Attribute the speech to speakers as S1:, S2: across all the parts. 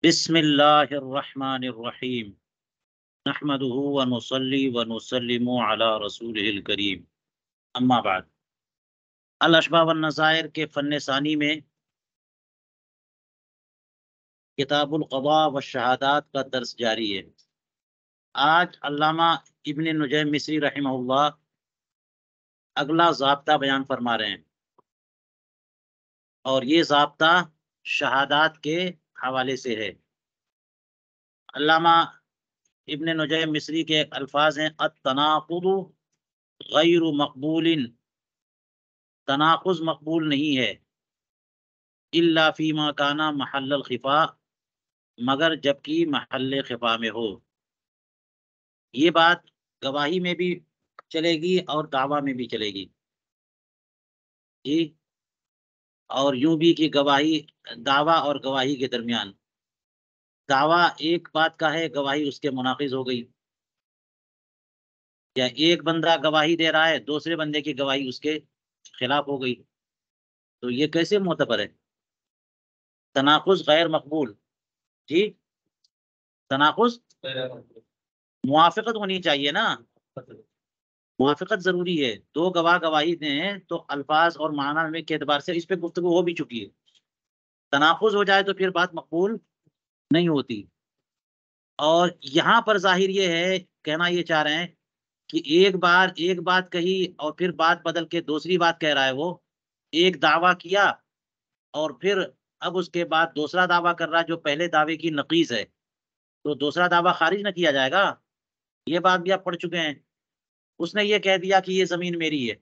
S1: بسم اللہ الرحمن الرحیم نحمده ونصلی ونسلم علی رسولہ الکریم اما بعد۔ الاشباح والنظائر کے فن ثانی میں کتاب القضاء والشہادات کا درس جاری ہے۔ آج علامہ ابن نجیم مصری رحمہ اللہ اگلا ضابطہ بیان فرما رہے ہیں، اور یہ ضابطہ شہادات کے حوالے سے ہے۔ علامہ ابن نجیم مصری کے الفاظ ہیں: التناقض غیر مقبول، تناقض مقبول نہیں ہے، الا فیما کانا محل الخفا، مگر جبکہ محل خفا میں ہو۔ یہ بات گواہی میں بھی چلے گی اور دعویٰ میں بھی چلے گی جی، اور یوں بھی کہ گواہی، دعویٰ اور گواہی کے درمیان دعویٰ ایک بات کا ہے، گواہی اس کے مناقض ہو گئی، یا ایک بندہ گواہی دے رہا ہے، دوسرے بندے کی گواہی اس کے خلاف ہو گئی، تو یہ کیسے معتبر ہے؟ تناقض غیر مقبول جی، تناقض موافقت ہونی چاہیے نا، موافقت ضروری ہے۔ دو گواہ گواہی دیں تو الفاظ اور معنی میں کے اعتبار سے اس پہ گفتگو ہو بھی چکی ہے، تناقض ہو جائے تو پھر بات مقبول نہیں ہوتی۔ اور یہاں پر ظاہر یہ ہے، کہنا یہ چاہ رہے ہیں کہ ایک بار ایک بات کہی اور پھر بات بدل کے دوسری بات کہہ رہا ہے، وہ ایک دعویٰ کیا اور پھر اب اس کے بعد دوسرا دعویٰ کر رہا ہے جو پہلے دعوے کی نقیض ہے، تو دوسرا دعویٰ خارج نہ کیا جائے گا؟ یہ بات بھی آپ پڑھ چکے ہیں۔ اس نے یہ کہہ دیا کہ یہ زمین میری ہے،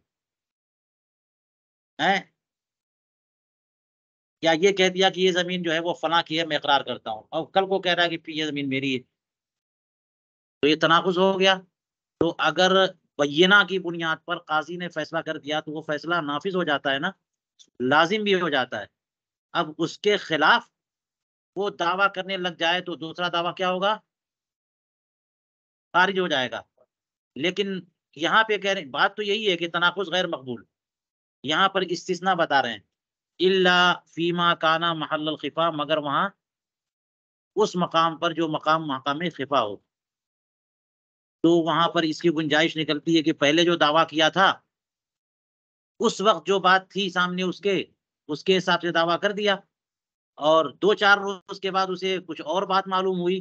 S1: یا یہ کہہ دیا کہ یہ زمین جو ہے وہ فلاں کی ہے، میں اقرار کرتا ہوں، اور کل کو کہہ رہا ہے کہ یہ زمین میری ہے، تو یہ تناقض ہو گیا۔ تو اگر بینہ کی بنیاد پر قاضی نے فیصلہ کر دیا تو وہ فیصلہ نافذ ہو جاتا ہے نا، لازم بھی ہو جاتا ہے۔ اب اس کے خلاف وہ دعویٰ کرنے لگ جائے تو دوسرا دعویٰ کیا ہوگا؟ خارج ہو جائے گا۔ لیکن یہاں پہ کہہ رہے ہیں، بات تو یہی ہے کہ تناقض غیر مقبول، یہاں پر استثناء بتا رہے ہیں، الا فیما کانا محل الخفا، مگر وہاں اس مقام پر جو مقام خفا ہو، تو وہاں پر اس کی گنجائش نکلتی ہے کہ پہلے جو دعویٰ کیا تھا اس وقت جو بات تھی سامنے اس کے حساب سے دعویٰ کر دیا، اور دو چار روز کے بعد اسے کچھ اور بات معلوم ہوئی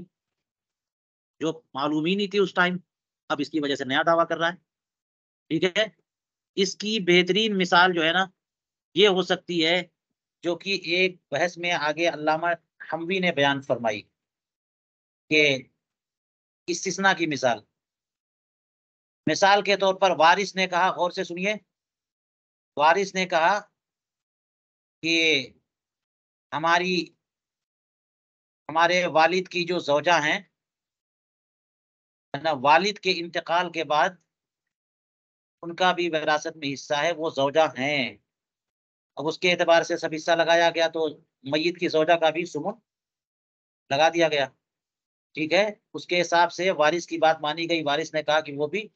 S1: جو معلوم ہی نہیں تھی اس ٹائم، اب اس کی وجہ سے نیا دعویٰ کر رہا ہے۔ ٹھیک ہے، اس کی بہترین مثال جو ہے نا، یہ ہو سکتی ہے جو کہ ایک بحث میں آگے علامہ حموی نے بیان فرمائی کہ استثناء کی مثال کے طور پر وارث نے کہا، غور سے سنیے، وارث نے کہا کہ ہمارے والد کی جو زوجہ ہیں نا، والد کے انتقال کے بعد ان کا بھی وراثت میں حصہ ہے، وہ زوجہ ہیں۔ اب اس کے اعتبار سے سب حصہ لگایا گیا تو میت کی زوجہ کا بھی سمن لگا دیا گیا۔ ٹھیک ہے، اس کے حساب سے وارث کی بات مانی گئی، وارث نے کہا کہ وہ بھی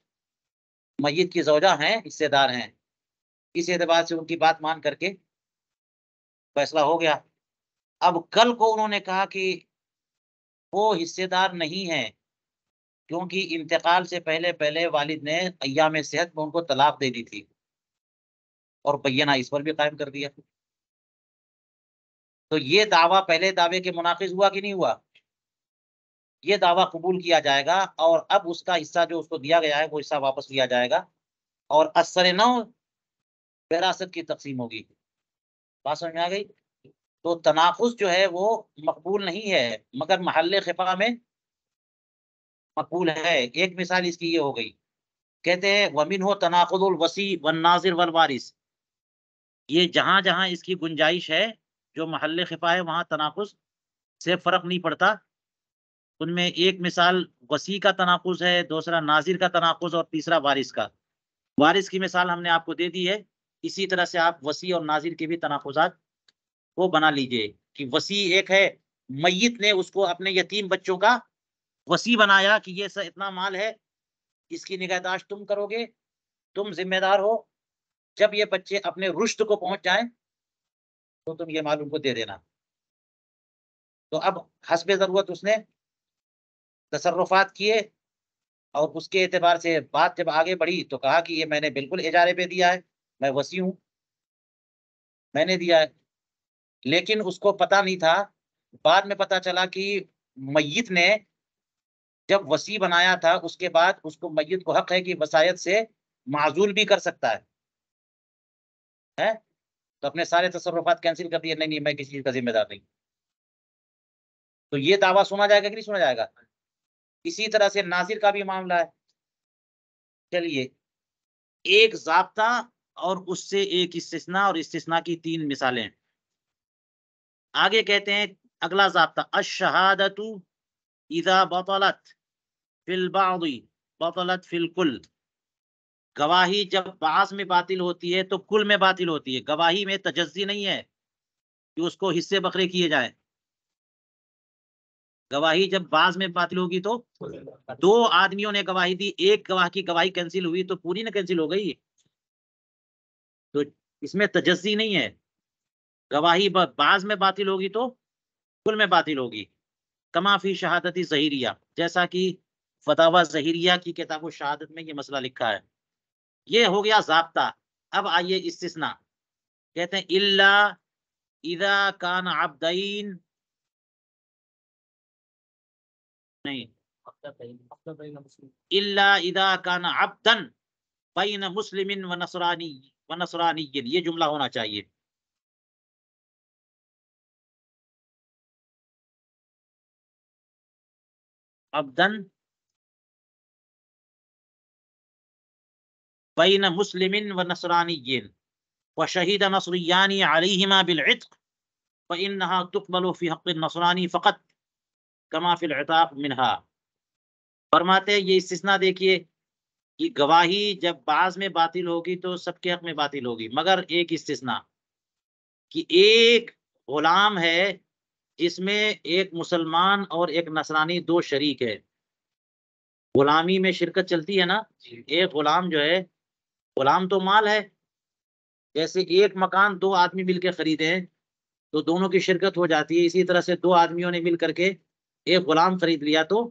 S1: میت کی زوجہ ہیں، حصے دار ہیں، اس اعتبار سے ان کی بات مان کر کے فیصلہ ہو گیا۔ اب کل کو انہوں نے کہا کہ وہ حصے دار نہیں ہے، کیونکہ انتقال سے پہلے والد نے ایام صحت میں ان کو طلاق دے دی تھی، اور بینہ اس پر بھی قائم کر دیا، تو یہ دعویٰ پہلے دعوے کے مناقض ہوا کہ نہیں ہوا؟ یہ دعویٰ قبول کیا جائے گا، اور اب اس کا حصہ جو اس کو دیا گیا ہے وہ حصہ واپس لیا جائے گا، اور اثر نو وراثت کی تقسیم ہوگی۔ بات سمجھ میں آ گئی؟ تو تناقض جو ہے وہ مقبول نہیں ہے، مگر محل خفا میں مقبول ہے۔ ایک مثال اس کی یہ ہو گئی، کہتے ہیں وَمِنْهُ تَنَاقُضُ الْوَصِي وَالنَّاظِرِ وَالْوَارِثِ، یہ جہاں جہاں اس کی گنجائش ہے جو محل خفا ہے وہاں تناقض سے فرق نہیں پڑتا۔ ان میں ایک مثال وصی کا تناقض ہے، دوسرا ناظر کا تناقض، اور تیسرا وارث کا۔ وارث کی مثال ہم نے آپ کو دے دی ہے، اسی طرح سے آپ وصی اور ناظر کے بھی تناقضات وہ بنا لیجئے کہ وصی ایک ہے، میت نے اس کو اپنے یتیم بچوں کا وصی بنایا کہ یہ اتنا مال ہے، اس کی نگہداشت تم کرو گے، تم ذمہ دار ہو، جب یہ بچے اپنے رشد کو پہنچ جائیں تو تم یہ مال ان کو دے دینا۔ تو اب حسب ضرورت اس نے تصرفات کیے، اور اس کے اعتبار سے بات جب آگے بڑھی تو کہا کہ یہ میں نے بالکل اجارے پہ دیا ہے، میں وصی ہوں، میں نے دیا ہے۔ لیکن اس کو پتا نہیں تھا، بعد میں پتا چلا کہ میت نے جب وصی بنایا تھا اس کے بعد اس کو میت کو حق ہے کہ وصایت سے معزول بھی کر سکتا ہے، تو اپنے سارے تصرفات کینسل کر دیے، نہیں نہیں میں کسی چیز کا ذمہ دار نہیں۔ تو یہ دعویٰ سنا جائے گا کہ نہیں سنا جائے گا؟ اسی طرح سے ناظر کا بھی معاملہ ہے۔ چلیے، ایک ضابطہ اور اس سے ایک استثناء، اور استثناء کی 3 مثالیں۔ آگے کہتے ہیں اگلا ضابطہ، الشہادۃ اذا بطلت فی البعض بطلت فی الکل، گواہی جب بعض میں باطل ہوتی ہے تو کل میں باطل ہوتی ہے۔ گواہی میں تجزی نہیں ہے کہ اس کو حصے بکرے کیے جائیں۔ گواہی جب بعض میں باطل ہوگی تو 2 آدمیوں نے گواہی دی، ایک گواہ کی گواہی کینسل ہوئی تو پوری نہ کینسل ہو گئی، تو اس میں تجزی نہیں ہے۔ گواہی بعض میں باطل ہوگی تو کل میں باطل ہوگی۔ کما فی شہادتی ظہیریہ، جیسا کہ فتاوی ظہیریہ کی کتاب الشہادت میں یہ مسئلہ لکھا ہے۔ یہ ہو گیا ضابطہ۔ اب آئیے استثناء، کہتے ہیں الا اذا کان عبدین، نہیں، الا اذا کان عبدا بین مسلم و نصرانی، یہ جملہ ہونا چاہیے۔ عبدن بین مسلم و نصرانی وشہید نصریان علیہما بالعتق فإنها تقبل فی حق النصرانی فقط کما فی العتاق منہا۔ فرماتے ہیں یہ استثناء دیکھیے کہ گواہی جب بعض میں باطل ہوگی تو سب کے حق میں باطل ہوگی، مگر ایک استثناء کہ ایک غلام ہے جس میں ایک مسلمان اور ایک نصرانی 2 شریک ہے، غلامی میں شرکت چلتی ہے نا۔ ایک غلام جو ہے، غلام تو مال ہے، جیسے ایک مکان 2 آدمی مل کے خریدے ہیں تو دونوں کی شرکت ہو جاتی ہے، اسی طرح سے 2 آدمیوں نے مل کر کے ایک غلام خرید لیا تو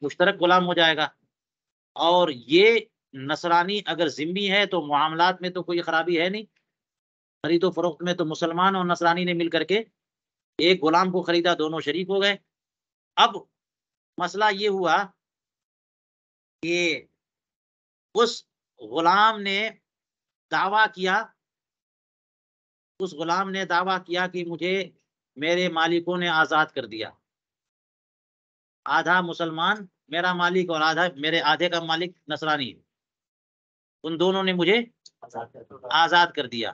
S1: مشترک غلام ہو جائے گا۔ اور یہ نصرانی اگر ذمہ ہے تو معاملات میں تو کوئی خرابی ہے نہیں، خرید و فروخت میں تو مسلمان اور نصرانی نے مل کر کے ایک غلام کو خریدا، دونوں شریک ہو گئے۔ اب مسئلہ یہ ہوا کہ اس غلام نے دعویٰ کیا، اس غلام نے دعویٰ کیا کہ مجھے میرے مالکوں نے آزاد کر دیا، آدھا مسلمان میرا مالک اور آدھا میرے آدھے کا مالک نصرانی، ان دونوں نے مجھے آزاد کر دیا۔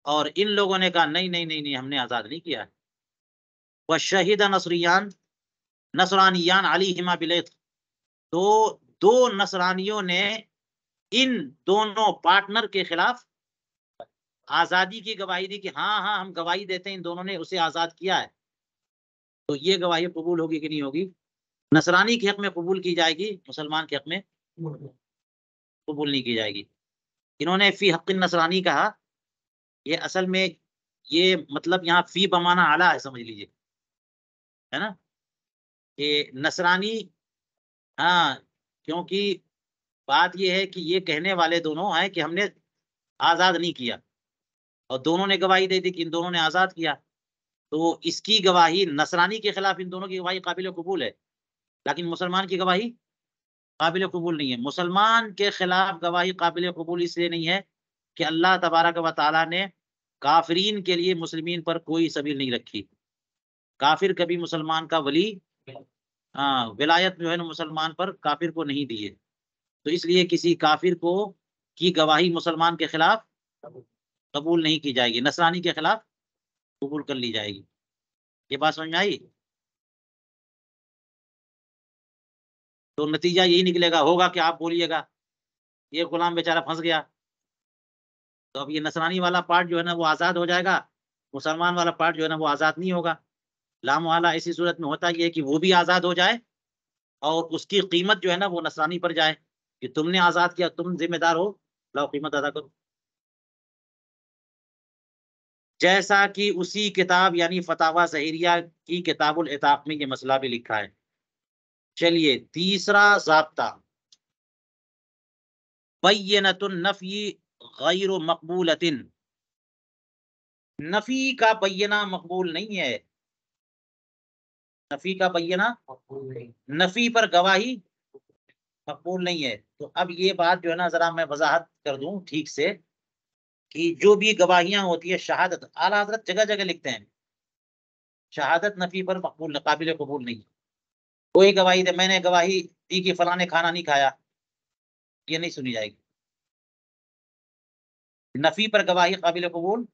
S1: اور ان لوگوں نے کہا نہیں نہیں نہیں نہیں، ہم نے آزاد نہیں کیا۔ وشہد نصرانیان علیہما بالعتق، تو 2 نصرانیوں نے ان دونوں پارٹنر کے خلاف آزادی کی گواہی دی کہ ہاں ہاں ہم گواہی دیتے ہیں ان دونوں نے اسے آزاد کیا ہے، تو یہ گواہی قبول ہوگی کہ نہیں ہوگی؟ نصرانی کے حق میں قبول کی جائے گی، مسلمان کے حق میں قبول نہیں کی جائے گی۔ انہوں نے فی حق النصرانی کہا، یہ اصل میں یہ مطلب یہاں فی بمانا اعلیٰ ہے، سمجھ لیجیے، ہے نا، کہ نصرانی، ہاں، کیونکہ بات یہ ہے کہ یہ کہنے والے دونوں ہیں کہ ہم نے آزاد نہیں کیا، اور دونوں نے گواہی دے دی کہ ان دونوں نے آزاد کیا، تو اس کی گواہی نصرانی کے خلاف ان دونوں کی گواہی قابل قبول ہے، لیکن مسلمان کی گواہی قابل قبول نہیں ہے۔ مسلمان کے خلاف گواہی قابل قبول اس لیے نہیں ہے کہ اللہ تبارک و تعالیٰ نے کافرین کے لیے مسلمین پر کوئی سبیل نہیں رکھی، کافر کبھی مسلمان کا ولی، ولایت جو ہے نا مسلمان پر کافر کو نہیں دی ہے، تو اس لیے کسی کافر کو کی گواہی مسلمان کے خلاف قبول نہیں کی جائے گی، نصرانی کے خلاف قبول کر لی جائے گی۔ یہ بات سمجھ میں آئی؟ تو نتیجہ یہی نکلے گا، ہوگا کہ آپ بولیے گا یہ غلام بیچارہ پھنس گیا، تو اب یہ نصرانی والا پارٹ جو ہے نا وہ آزاد ہو جائے گا، مسلمان والا پارٹ جو ہے نا وہ آزاد نہیں ہوگا۔ لامحالہ ایسی صورت میں ہوتا یہ ہے کہ وہ بھی آزاد ہو جائے اور اس کی قیمت جو ہے نا وہ نصرانی پر جائے کہ تم نے آزاد کیا، تم ذمہ دار ہو، لاؤ قیمت ادا کرو۔ جیسا کہ اسی کتاب یعنی فتاوی ظاہریہ کی کتاب العتاق میں یہ مسئلہ بھی لکھا ہے۔ چلیے تیسرا ضابطہ، بینۃ النفی غیر مقبولۃ، نفی کا بینہ مقبول نہیں ہے، نفی کا بینہ نفی پر گواہی مقبول نہیں ہے۔ تو اب یہ بات جو ہے نا ذرا میں وضاحت کر دوں ٹھیک سے، کہ جو بھی گواہیاں ہوتی ہے شہادت، اعلیٰ حضرت جگہ جگہ لکھتے ہیں شہادت نفی پر مقبول قابل قبول نہیں۔ کوئی گواہی دے، میں نے گواہی دی کہ فلاں نے کھانا نہیں کھایا، یہ نہیں سنی جائے گی، نفی پر گواہی قابل قبول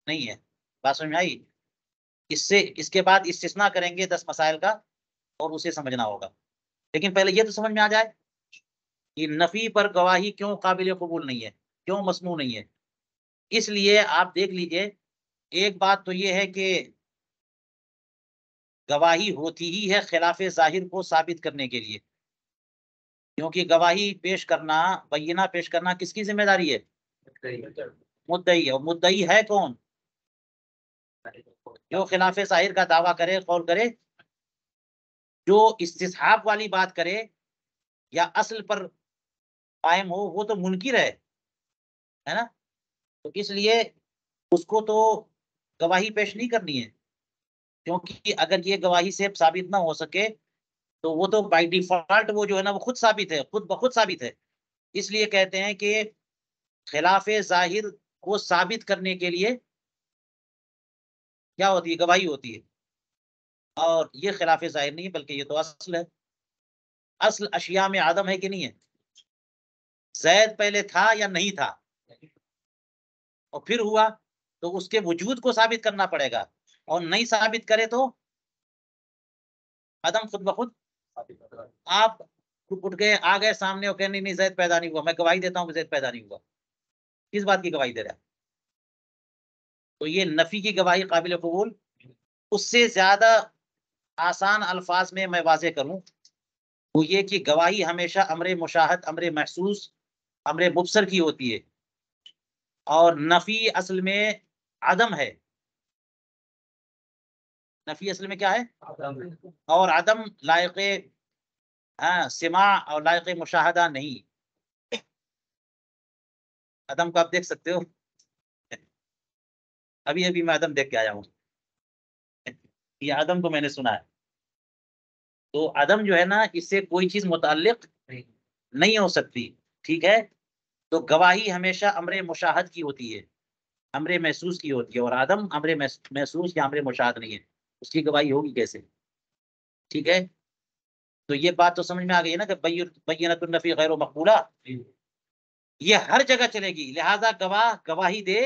S1: نہیں ہے۔ بات سمجھ میں آئی؟ اس کے بعد استثناء کریں گے 10 مسائل کا، اور اسے سمجھنا ہوگا، لیکن پہلے یہ تو سمجھ میں آ جائے کہ نفی پر گواہی کیوں قابل قبول نہیں ہے، کیوں مسموع نہیں ہے۔ اس لیے آپ دیکھ لیجئے، ایک بات تو یہ ہے کہ گواہی ہوتی ہی ہے خلاف ظاہر کو ثابت کرنے کے لیے، کیونکہ گواہی پیش کرنا، بینہ پیش کرنا کس کی ذمہ داری ہے؟ مدعی۔ اور مدعی ہے کون؟ جو خلاف ظاہر کا دعویٰ کرے، قول کرے، جو استصحاب والی بات کرے یا اصل پر قائم ہو، وہ تو منکر ہے نا۔ تو اس لیے اس کو تو گواہی پیش نہیں کرنی ہے، کیونکہ اگر یہ گواہی سے ثابت نہ ہو سکے تو وہ تو بائی ڈیفالٹ وہ جو ہے نا وہ خود ثابت ہے، خود بخود ثابت ہے۔ اس لیے کہتے ہیں کہ خلاف ظاہر کو ثابت کرنے کے لیے کیا ہوتی ہے؟ گواہی ہوتی ہے، اور یہ خلاف ظاہر نہیں بلکہ یہ تو اصل ہے۔ اصل اشیاء میں عدم ہے کہ نہیں ہے؟ زید پہلے تھا یا نہیں تھا، اور پھر ہوا، تو اس کے وجود کو ثابت کرنا پڑے گا، اور نہیں ثابت کرے تو عدم خود بخود۔ آپ اٹھ گئے، آ گئے سامنے، اور کہ نہیں زید پیدا نہیں ہوا، میں گواہی دیتا ہوں کہ زید پیدا نہیں ہوا، کس بات کی گواہی دے رہا ہے؟ تو یہ نفی کی گواہی قابل قبول۔ اس سے زیادہ آسان الفاظ میں واضح کروں، وہ یہ کہ گواہی ہمیشہ امر مشاہد، امر محسوس، امر مبصر کی ہوتی ہے، اور نفی اصل میں عدم ہے۔ نفی اصل میں کیا ہے؟ اور عدم لائق سماع اور لائق مشاہدہ نہیں۔ عدم کو آپ دیکھ سکتے ہو، ابھی میں عدم دیکھ کے آیا ہوں، یہ عدم کو میں نے سنا ہے۔ تو عدم جو ہے نا، اس سے کوئی چیز متعلق نہیں ہو سکتی، ٹھیک ہے۔ تو گواہی ہمیشہ امر مشاہد کی ہوتی ہے، امر محسوس کی ہوتی ہے، اور عدم امر محسوس یا امر مشاہد نہیں ہے، اس کی گواہی ہوگی کیسے؟ ٹھیک ہے، تو یہ بات تو سمجھ میں آ گئی ہے نا کہ بینۃ النفی غیر مقبولہ، یہ ہر جگہ چلے گی۔ لہذا گواہ گواہی دے،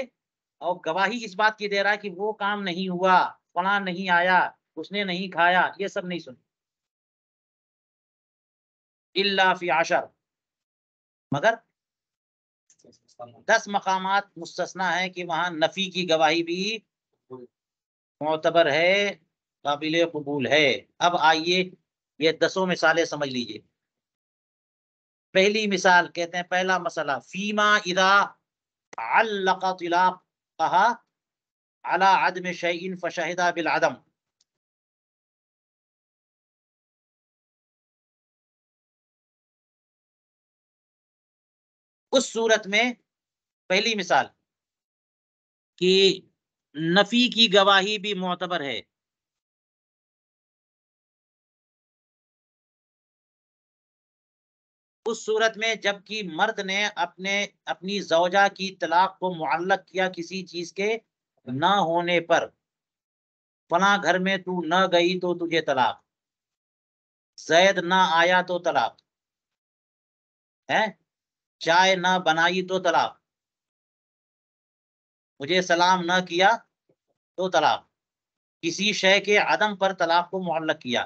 S1: اور گواہی اس بات کی دے رہا ہے کہ وہ کام نہیں ہوا، فلاں نہیں آیا، اس نے نہیں کھایا، یہ سب نہیں سن، الا فی عشر، مگر 10 مقامات مستثنا ہے کہ وہاں نفی کی گواہی بھی معتبر ہے، قابل قبول ہے۔ اب آئیے یہ 10 مثالیں سمجھ لیجئے۔ پہلی مثال کہتے ہیں، پہلا مسئلہ، فیما اذا علق طلاقها على عدم شيء فشهد بالعدم۔ اس صورت میں پہلی مثال کہ نفی کی گواہی بھی معتبر ہے، اس صورت میں جبکہ مرد نے اپنی زوجہ کی طلاق کو معلق کیا کسی چیز کے نہ ہونے پر، فلاں گھر میں تو نہ گئی تو تجھے طلاق، زید نہ آیا تو طلاق ہے، چائے نہ بنائی تو طلاق، مجھے سلام نہ کیا تو طلاق، کسی شے کے عدم پر طلاق کو معلق کیا،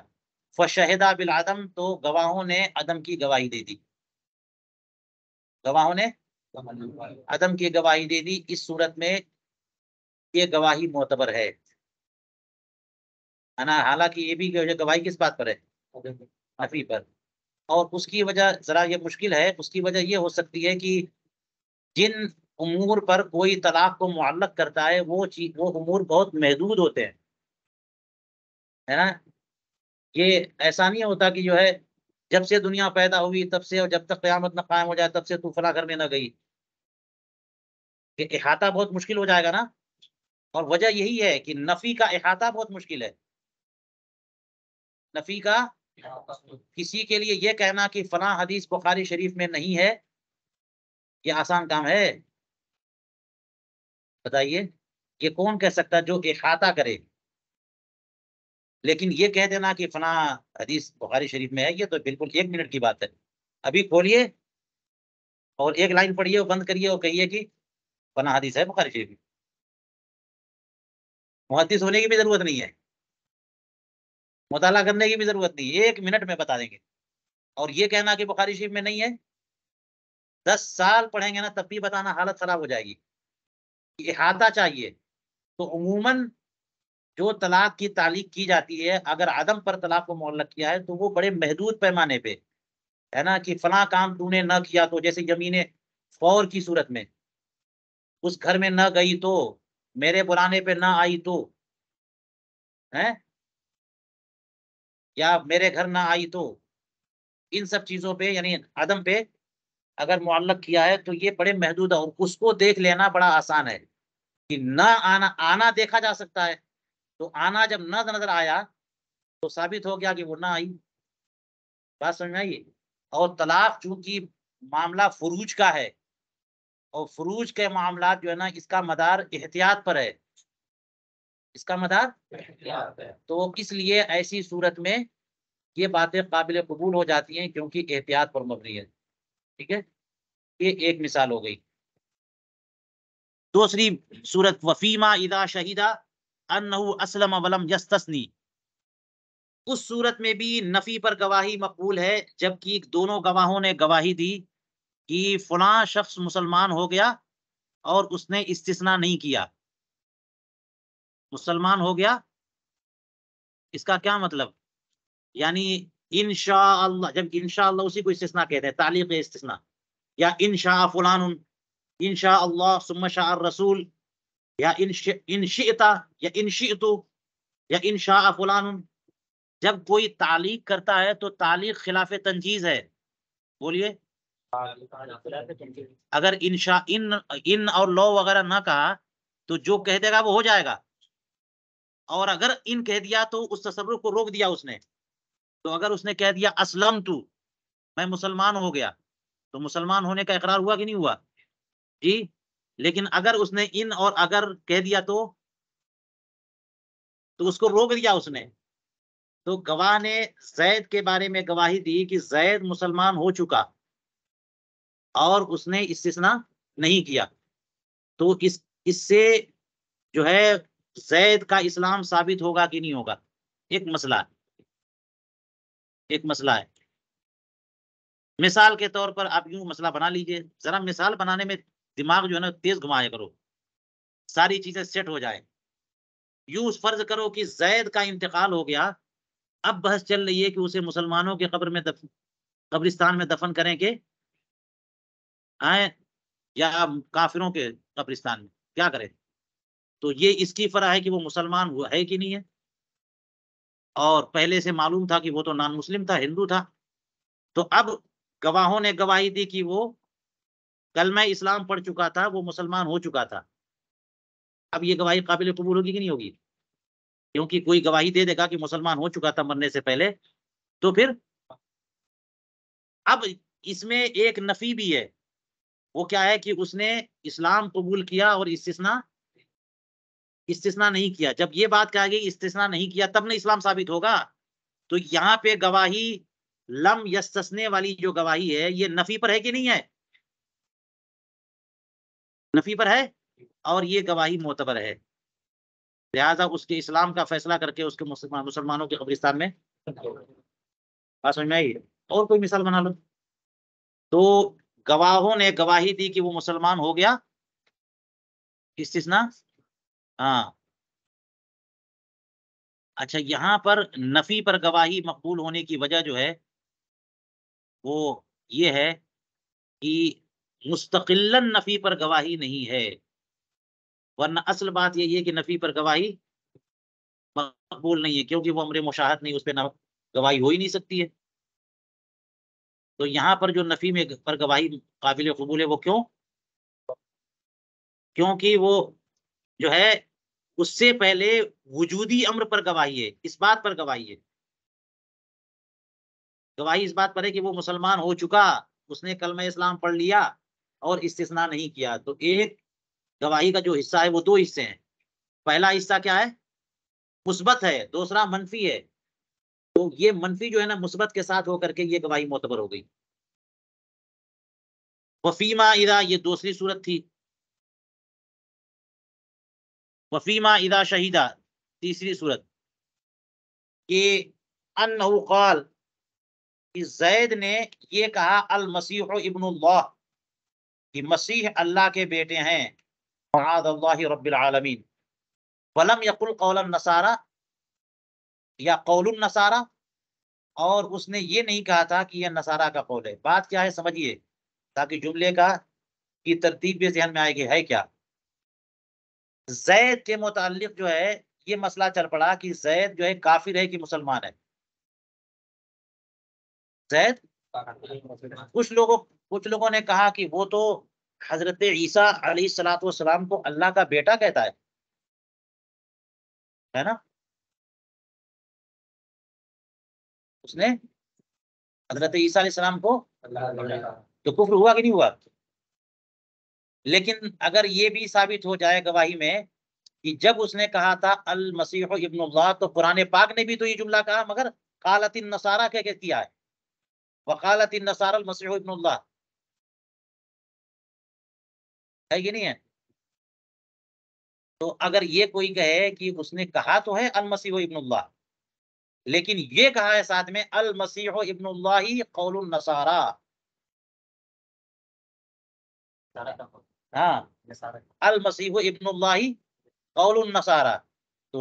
S1: فشہدہ بالعدم، تو گواہوں نے عدم کی گواہی دے دی، گواہوں نے عدم کی گواہی دے دی۔ اس صورت میں یہ گواہی معتبر ہے نا، حالانکہ یہ بھی گواہی کس بات پر ہے؟ نفی پر۔ اور اس کی وجہ ذرا یہ مشکل ہے، اس کی وجہ یہ ہو سکتی ہے کہ جن امور پر کوئی طلاق کو معلق کرتا ہے وہ امور بہت محدود ہوتے ہیں، ہے نا. یہ ایسا نہیں ہوتا کہ جو ہے جب سے دنیا پیدا ہوئی تب سے اور جب تک قیامت نہ قائم ہو جائے تب سے تو فلاں گھر میں نہ گئی. کہ احاطہ بہت مشکل ہو جائے گا نا. اور وجہ یہی ہے کہ نفی کا احاطہ بہت مشکل ہے. نفی کا کسی کے لیے یہ کہنا کہ فلاں حدیث بخاری شریف میں نہیں ہے یہ آسان کام ہے؟ بتائیے، یہ کون کہہ سکتا جو احاطہ کرے؟ لیکن یہ کہہ دینا کہ فلاں حدیث بخاری شریف میں ہے یہ تو بالکل 1 منٹ کی بات ہے. ابھی کھولیے اور ایک لائن پڑھیے اور بند کریے اور کہیے کہ فلاں حدیث ہے بخاری شریف میں. محدث ہونے کی بھی ضرورت نہیں ہے، مطالعہ کرنے کی بھی ضرورت نہیں، 1 منٹ میں بتا دیں گے. اور یہ کہنا کہ بخاری شریف میں نہیں ہے، 10 سال پڑھیں گے نا تب بھی بتانا حالت خراب ہو جائے گی. احاطہ چاہیے. تو عموماً جو طلاق کی تعلیق کی جاتی ہے اگر عدم پر طلاق کو معلق کیا ہے تو وہ بڑے محدود پیمانے پہ ہے نا. کہ فلاں کام تو نے نہ کیا تو، جیسے یمین فور کی صورت میں، اس گھر میں نہ گئی تو، میرے بلانے پہ نہ آئی تو، ہے یا میرے گھر نہ آئی تو، ان سب چیزوں پہ یعنی عدم پہ اگر معلق کیا ہے تو یہ بڑے محدود ہے. اور اس کو دیکھ لینا بڑا آسان ہے کہ نہ آنا دیکھا جا سکتا ہے. تو آنا جب نہ نظر آیا تو ثابت ہو گیا کہ وہ نہ آئی. بات سمجھ میں آئی؟ اور طلاق چونکہ معاملہ فروج کا ہے اور فروج کے معاملات جو ہے نا اس کا مدار احتیاط پر ہے. اس کا مدار احتیاط ہے. تو اس لیے ایسی صورت میں یہ باتیں قابل قبول ہو جاتی ہیں کیونکہ احتیاط پر مبنی ہے. ٹھیک ہے، یہ ایک مثال ہو گئی. دوسری صورت وفیما اذا شہیدہ انہ اسلم ولم یستثنی، اس صورت میں بھی نفی پر گواہی مقبول ہے جبکہ دونوں گواہوں نے گواہی دی کہ فلاں شخص مسلمان ہو گیا اور اس نے استثناء نہیں کیا. مسلمان ہو گیا اس کا کیا مطلب؟ یعنی انشاءاللہ، جب انشاءاللہ اسی کو استثناء کہتے ہیں، تعلیق استثناء. یا انشاء فلان، انشاء اللہ ثم شاء الرسول، یا انشئت یا انشئت یا انشاء فلان. جب کوئی تعلیق کرتا ہے تو تعلیق خلاف تنجیز ہے. بولیے، اگر انشاء ان اور لو وغیرہ نہ کہا تو جو کہہ دے گا وہ ہو جائے گا. اور اگر ان کہہ دیا تو اس تصرف کو روک دیا اس نے. تو اگر اس نے کہہ دیا اسلم تو، میں مسلمان ہو گیا، تو مسلمان ہونے کا اقرار ہوا کہ نہیں ہوا؟ جی. لیکن اگر اس نے ان اور اگر کہہ دیا تو اس کو روک دیا اس نے. تو گواہ نے زید کے بارے میں گواہی دی کہ زید مسلمان ہو چکا اور اس نے استثناء نہیں کیا. تو اس سے جو ہے زید کا اسلام ثابت ہوگا کہ نہیں ہوگا؟ ایک مسئلہ ہے، ایک مسئلہ ہے. مثال کے طور پر آپ یوں مسئلہ بنا لیجئے. ذرا مثال بنانے میں دماغ جو ہے نا تیز گھمایا کرو، ساری چیزیں سیٹ ہو جائیں. یوں فرض کرو کہ زید کا انتقال ہو گیا، اب بحث چل رہی ہے کہ اسے مسلمانوں کے قبر میں قبرستان میں دفن کریں کہ آئیں یا کافروں کے قبرستان میں، کیا کریں؟ تو یہ اس کی فرع ہے کہ وہ مسلمان ہوا ہے کہ نہیں ہے. اور پہلے سے معلوم تھا کہ وہ تو نان مسلم تھا، ہندو تھا. تو اب گواہوں نے گواہی دی کہ وہ کلمہ اسلام پڑھ چکا تھا، وہ مسلمان ہو چکا تھا. اب یہ گواہی قابل قبول ہوگی کہ نہیں ہوگی؟ کیونکہ کوئی گواہی دے دے گا کہ مسلمان ہو چکا تھا مرنے سے پہلے، تو پھر اب اس میں ایک نفی بھی ہے. وہ کیا ہے کہ اس نے اسلام قبول کیا اور استثناء نہیں کیا. جب یہ بات کہا گئی استثناء نہیں کیا تب نہ اسلام ثابت ہوگا. تو یہاں پہ گواہی لم یستثنے والی جو گواہی ہے یہ نفی پر ہے کہ نہیں ہے؟ نفی پر ہے، اور یہ گواہی معتبر ہے. لہذا اس کے اسلام کا فیصلہ کر کے اس کے مسلمانوں کے قبرستان میں بات سمجھ میں آئی. اور کوئی مثال بنا لو. تو گواہوں نے گواہی دی کہ وہ مسلمان ہو گیا، استثناء. ہاں اچھا، یہاں پر نفی پر گواہی مقبول ہونے کی وجہ جو ہے وہ یہ ہے کہ مستقلن نفی پر گواہی نہیں ہے، ورنہ اصل بات یہی ہے کہ نفی پر گواہی مقبول نہیں ہے، کیونکہ وہ امر مشاہد نہیں، اس پہ گواہی ہو ہی نہیں سکتی ہے۔ تو یہاں پر جو نفی میں پر گواہی قابل قبول ہے وہ کیوں؟ کیونکہ وہ جو ہے اس سے پہلے وجودی امر پر گواہی ہے، اس بات پر گواہی ہے، گواہی اس بات پر ہے کہ وہ مسلمان ہو چکا، اس نے کلمہ اسلام پڑھ لیا اور استثناء نہیں کیا۔ تو ایک گواہی کا جو حصہ ہے وہ دو حصے ہیں، پہلا حصہ کیا ہے؟ مثبت ہے، دوسرا منفی ہے۔ تو یہ منفی جو ہے نا مثبت کے ساتھ ہو کر کے یہ گواہی معتبر ہو گئی۔ وفیما اذا، یہ دوسری صورت تھی۔ وفیما اذا شہیدہ، تیسری صورت کہ انہ قال، کہ زید نے یہ کہا المسیح ابن اللہ، کہ مسیح اللہ کے بیٹے ہیں، معاذ اللہ رب العالمین، ولم یقل قول النصارى، یا قول النصارى، اور اس نے یہ نہیں کہا تھا کہ یہ نصارہ کا قول ہے۔ بات کیا ہے سمجھیے، تاکہ جملے کی ترتیب بھی ذہن میں آئے گی۔ ہے کیا؟ زید کے متعلق جو ہے یہ مسئلہ چل پڑا کہ زید جو ہے کافر ہے کہ مسلمان ہے؟ زید، کچھ لوگوں نے کہا کہ وہ تو حضرت عیسیٰ علیہ الصلوۃ والسلام کو اللہ کا بیٹا کہتا ہے نا؟ اس نے حضرت عیسیٰ علیہ السلام کو تو کفر ہوا کہ نہیں ہوا؟ لیکن اگر یہ بھی ثابت ہو جائے گواہی میں کہ جب اس نے کہا تھا المسیح ابن اللہ، تو قرآن پاک نے بھی تو یہ جملہ کہا، مگر قالت النصارى کیا ہے؟ وقالت النصارى المسیح ابن اللہ، ہے کہ نہیں ہے؟ تو اگر یہ کوئی کہے کہ اس نے کہا تو ہے المسیح ابن اللہ، لیکن یہ کہا ہے ساتھ میں المسیح ابن اللہ قول النصارى، ہاں المسیح ابن اللہ قول النصارى، تو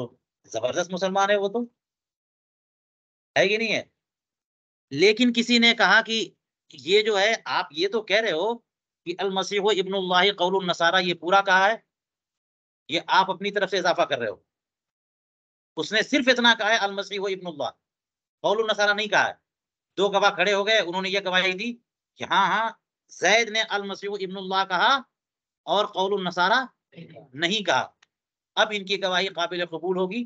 S1: زبردست مسلمان ہے وہ تو، ہے کہ نہیں ہے؟ لیکن کسی نے کہا کہ یہ جو ہے آپ یہ تو کہہ رہے ہو کہ المسیح ابن اللہ قول النصارى، یہ پورا کہا ہے، یہ آپ اپنی طرف سے اضافہ کر رہے ہو۔ اس نے صرف اتنا کہا ہے المسیح ابن اللہ، قول النصارى نہیں کہا ہے۔ دو گواہ کھڑے ہو گئے، انہوں نے یہ گواہی دی کہ ہاں ہاں زید نے المسیح ابن اللہ کہا اور قول النصارى نہیں کہا۔ اب ان کی گواہی قابل قبول ہوگی،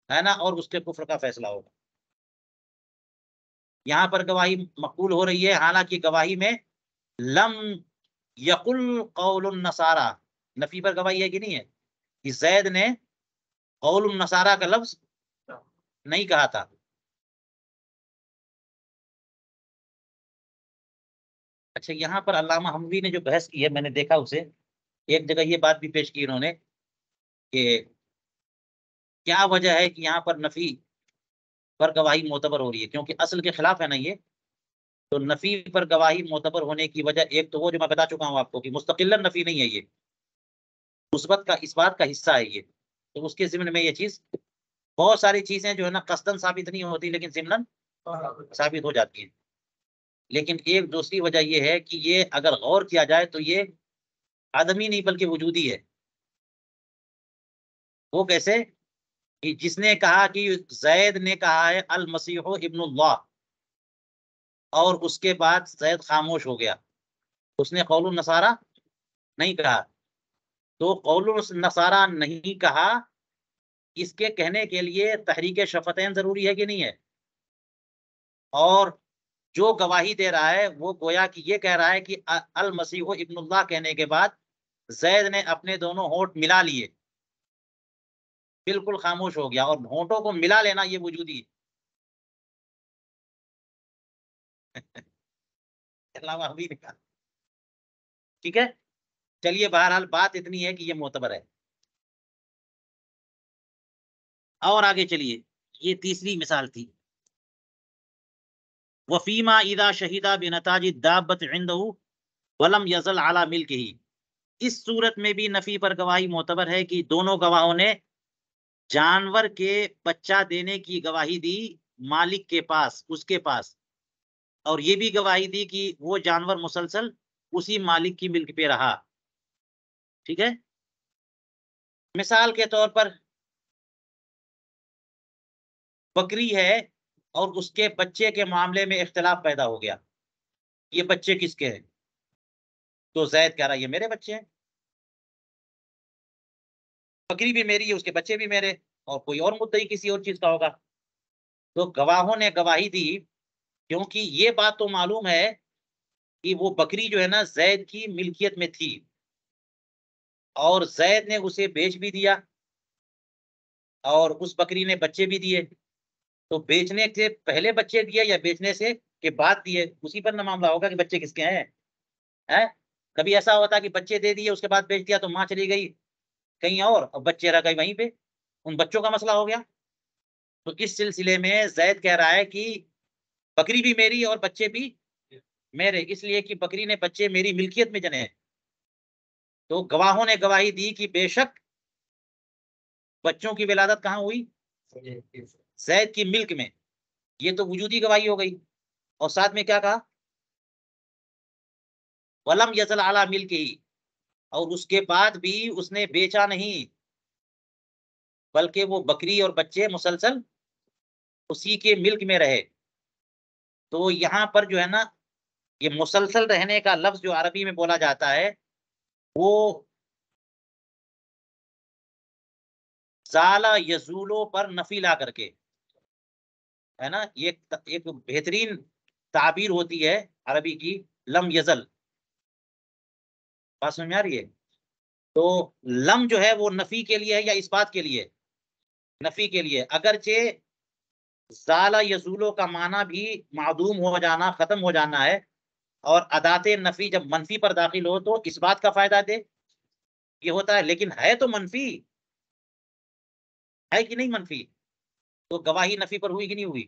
S1: ہے نا، اور اس کے کفر کا فیصلہ ہوگا۔ یہاں پر گواہی مقبول ہو رہی ہے، حالانکہ گواہی میں لم یقل قول النصارى، نفی پر گواہی ہے کہ نہیں ہے، کہ زید نے قول النصارى کا لفظ نہیں کہا تھا۔ اچھا، یہاں پر علامہ حموی نے جو بحث کی ہے، میں نے دیکھا اسے، ایک جگہ یہ بات بھی پیش کی انہوں نے کہ کیا وجہ ہے کہ یہاں پر نفی پر گواہی معتبر ہو رہی ہے، کیونکہ اصل کے خلاف ہے نا یہ۔ تو نفی پر گواہی معتبر ہونے کی وجہ ایک تو وہ جو میں بتا چکا ہوں آپ کو کہ مستقلاً نفی نہیں ہے، یہ مثبت کا اس بات کا حصہ ہے یہ۔ تو اس کے ضمن میں یہ چیز، بہت ساری چیزیں جو ہے نا قصداً ثابت نہیں ہوتی لیکن ضمناً ثابت ہو جاتی ہیں۔ لیکن ایک دوسری وجہ یہ ہے کہ یہ اگر غور کیا جائے تو یہ آدمی نہیں بلکہ وجودی ہے۔ وہ کیسے؟ کہ جس نے کہا کہ زید نے کہا ہے المسیح ابن اللہ، اور اس کے بعد زید خاموش ہو گیا، اس نے قول النصارى نہیں کہا، تو قول النصارى نہیں کہا، اس کے کہنے کے لیے تحریک شفتین ضروری ہے کہ نہیں ہے؟ اور جو گواہی دے رہا ہے وہ گویا کہ یہ کہہ رہا ہے کہ المسیح ابن اللہ کہنے کے بعد زید نے اپنے دونوں ہونٹ ملا لیے، بالکل خاموش ہو گیا، اور ہونٹوں کو ملا لینا یہ وجودی ہے۔ علامہ حبیب نے کہا، ٹھیک ہے، چلیے بہرحال بات اتنی ہے کہ یہ معتبر ہے۔ اور آگے چلیے، یہ تیسری مثال تھی، وفیما اذا شہیدہ بنتاج الدابۃ عنده ولم یزل علی ملکہ، اس صورت میں بھی نفی پر گواہی معتبر ہے کہ دونوں گواہوں نے جانور کے بچہ دینے کی گواہی دی مالک کے پاس، اس کے پاس، اور یہ بھی گواہی دی کہ وہ جانور مسلسل اسی مالک کی ملک پہ رہا. ٹھیک ہے. مثال کے طور پر بکری ہے اور اس کے بچے کے معاملے میں اختلاف پیدا ہو گیا. یہ بچے کس کے ہیں؟ تو زید کہہ رہا یہ میرے بچے ہیں. بکری بھی میری ہے، اس کے بچے بھی میرے، اور کوئی اور مدعی کسی اور چیز کا ہوگا. تو گواہوں نے گواہی دی، کیونکہ یہ بات تو معلوم ہے کہ وہ بکری جو ہے نا زید کی ملکیت میں تھی، اور زید نے اسے بیچ بھی دیا، اور اس بکری نے بچے بھی دیے. تو بیچنے سے پہلے بچے دیے یا بیچنے سے کے بعد دیے، اسی پر نہ معاملہ ہوگا کہ بچے کس کے ہیں. کبھی ایسا ہوتا کہ بچے دے دیے اس کے بعد بیچ دیا تو ماں چلی گئی کہیں اور بچے رہ گئے وہیں پہ، ان بچوں کا مسئلہ ہو گیا. تو اس سلسلے میں زید کہہ رہا ہے کہ بکری بھی میری اور بچے بھی میرے، اس لیے کہ بکری نے بچے میری ملکیت میں جنے. تو گواہوں نے گواہی دی کہ بے شک بچوں کی ولادت کہاں ہوئی؟ زید کی ملک میں. یہ تو وجودی گواہی ہو گئی. اور ساتھ میں کیا کہا؟ ولم یزل علی ملکہ، اور اس کے بعد بھی اس نے بیچا نہیں، بلکہ وہ بکری اور بچے مسلسل اسی کے ملک میں رہے. تو یہاں پر جو ہے نا یہ مسلسل رہنے کا لفظ جو عربی میں بولا جاتا ہے وہ زالا یزولو پر نفی لا کر کے ہے نا، یہ ایک بہترین تعبیر ہوتی ہے عربی کی، لم یزل. بات سمجھ میں آ رہی ہے؟ تو لم جو ہے وہ نفی کے لیے ہے یا اس بات کے لیے؟ نفی کے لیے. اگرچہ زالا یزولو کا معنی بھی معدوم ہو جانا، ختم ہو جانا ہے، اور ادات نفی جب منفی پر داخل ہو تو اس بات کا فائدہ دے یہ ہوتا ہے، لیکن ہے تو منفی ہے کہ نہیں منفی. تو گواہی نفی پر ہوئی کہ نہیں ہوئی؟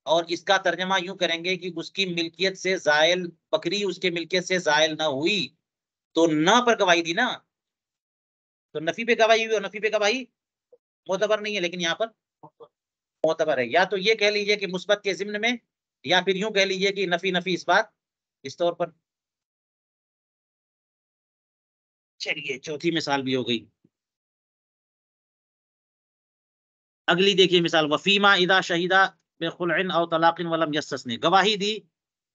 S1: اور اس کا ترجمہ یوں کریں گے کہ اس کی ملکیت سے زائل، بکری اس کے ملکیت سے زائل نہ ہوئی تو نہ پر گواہی دی نا، تو نفی پہ گواہی ہوئی، اور نفی پہ گواہی معتبر نہیں ہے، لیکن یہاں پر معتبر ہے. یا تو یہ کہہ لیجئے کہ مثبت کے ضمن میں، یا پھر یوں کہہ لیجئے کہ نفی نفی اس بات اس طور پر. چلیے چوتھی مثال بھی ہو گئی. اگلی دیکھیے مثال، وفیما اذا شہیدہ بخلع او طلاق ولم یستثنی، گواہی دی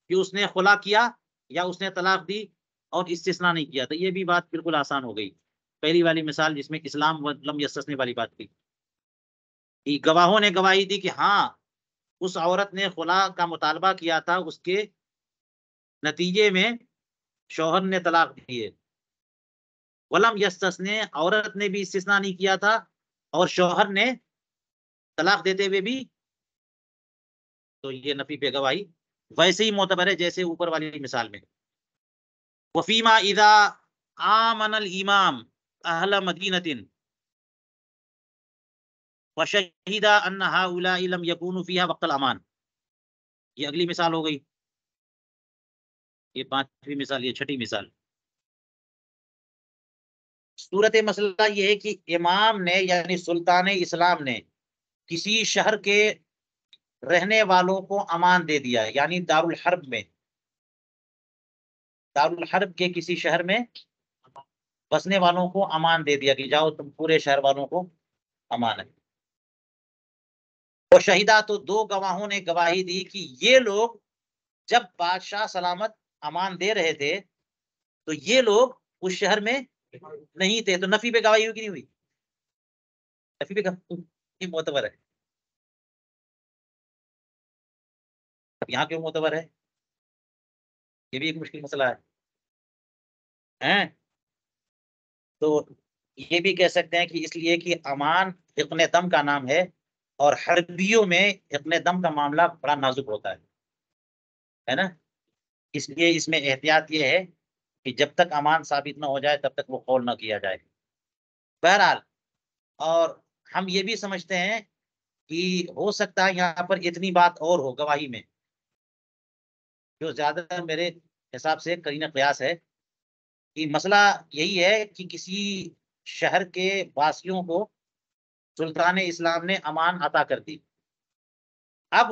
S1: کہ اس نے خلا کیا یا اس نے طلاق دی اور استثناء نہیں کیا. تو یہ بھی بات بالکل آسان ہو گئی. پہلی والی مثال جس میں اسلام ولم یستثنی والی بات کی، گواہوں نے گواہی دی کہ ہاں اس عورت نے خلا کا مطالبہ کیا تھا، اس کے نتیجے میں شوہر نے طلاق دیے. ولم یستثنی، عورت نے بھی استثناء نہیں کیا تھا اور شوہر نے طلاق دیتے ہوئے بھی، تو یہ نفی پہ گواہی ویسے ہی معتبر ہے جیسے اوپر والی مثال میں. وفیما اذا آمن الامام اہل مدینۃ وشہد ان ہؤلاء لم یکونوا فیہا وقت الامان، یہ اگلی مثال ہو گئی. یہ پانچویں مثال، یہ چھٹی مثال. صورت مسئلہ یہ ہے کہ امام نے یعنی سلطان اسلام نے کسی شہر کے رہنے والوں کو امان دے دیا ہے، یعنی دارالحرب میں، دارالحرب کے کسی شہر میں بسنے والوں کو امان دے دیا کہ جاؤ تم پورے شہر والوں کو امان ہے. اور شہیدہ، تو دو گواہوں نے گواہی دی کہ یہ لوگ جب بادشاہ سلامت امان دے رہے تھے تو یہ لوگ اس شہر میں نہیں تھے. تو نفی پہ گواہی ہوئی کہ نہیں ہوئی؟ نفی پہ گواہی معتبر ہے. یہاں کیوں معتبر ہے؟ یہ بھی ایک مشکل مسئلہ ہے. تو یہ بھی کہہ سکتے ہیں کہ اس لیے کہ امان حقن دم کا نام ہے، اور حربیوں میں حقن دم کا معاملہ بڑا نازک ہوتا ہے نا. اس لیے اس میں احتیاط یہ ہے کہ جب تک امان ثابت نہ ہو جائے تب تک وہ قول نہ کیا جائے. بہرحال، اور ہم یہ بھی سمجھتے ہیں کہ ہو سکتا ہے یہاں پر اتنی بات اور ہو گواہی میں، جو زیادہ میرے حساب سے قرینہ قیاس ہے، کہ مسئلہ یہی ہے کہ کسی شہر کے واسیوں کو سلطان اسلام نے امان عطا کر دی. اب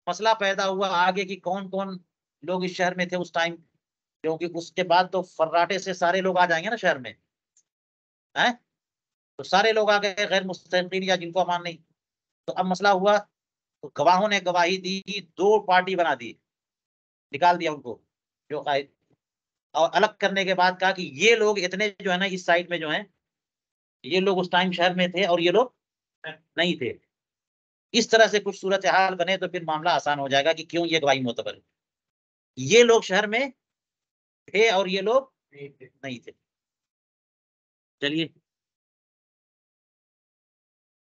S1: مسئلہ پیدا ہوا آگے کہ کون کون لوگ اس شہر میں تھے اس ٹائم، کیونکہ اس کے بعد تو فراٹے سے سارے لوگ آ جائیں گے نا شہر میں، ہیں؟ تو سارے لوگ آ گئے غیر مستحقین یا جن کو امان نہیں. تو اب مسئلہ ہوا، تو گواہوں نے گواہی دی، دو پارٹی بنا دی، نکال دیا ان کو جو قائد، اور الگ کرنے کے بعد کہا کہ یہ لوگ اتنے جو ہے نا اس سائڈ میں جو ہیں، یہ لوگ اس ٹائم شہر میں تھے اور یہ لوگ نہیں تھے. اس طرح سے کچھ صورتحال بنے تو پھر معاملہ آسان ہو جائے گا کہ کیوں یہ گواہی معتبر ہے. یہ لوگ شہر میں تھے اور یہ لوگ نہیں تھے. چلیے،